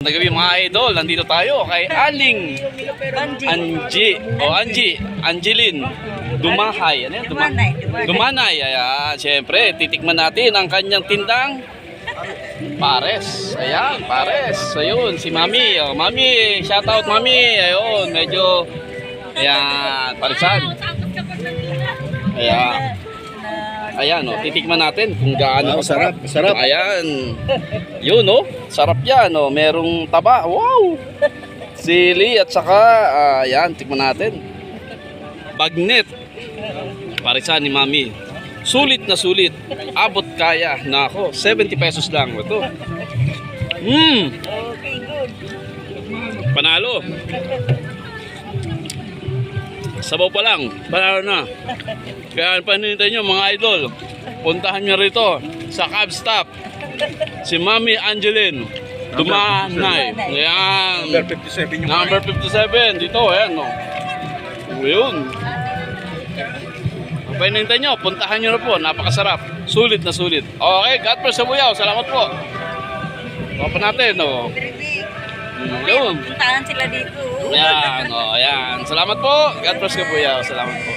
na gabi mga idol. Nandito tayo kay Aling Angeline Dumahay. Ano yan? Dumanay. Ayan, siyempre, titikman natin ang kanyang tindang pares. Ayan, pares. Ayun, si Mami. Oh, Mami, shout out Mami. Ayun, medyo, ayan, parisan. Ayan. Ayan, oh, titikman natin kung gaano Sarap, sarap. Ayan. Yun, oh. Sarap yan, oh. Merong taba. Wow! Sili at saka, ayan, tikman natin. Bagnet. Parisan ni Mami. Sulit na sulit. Abot kaya. Nako, 70 pesos lang. Ito. Panalo. Sabaw pa lang. Panalo na. Kaya paninintay nyo mga idol. Puntahan nyo rito sa Cab Stop. Si Mami Angeline Dumanay. Ayan. Number 57 yung Number 57. Dito, ayan, no. Yun. Paninintay nyo, puntahan nyo na po. Napakasarap. Sulit na sulit. Okay, God bless sa buyaw. Salamat po. Papa natin, no. Yun. Puntahan sila dito. Ayan, o, ayan. Salamat po. God bless ka buyaw. Salamat po.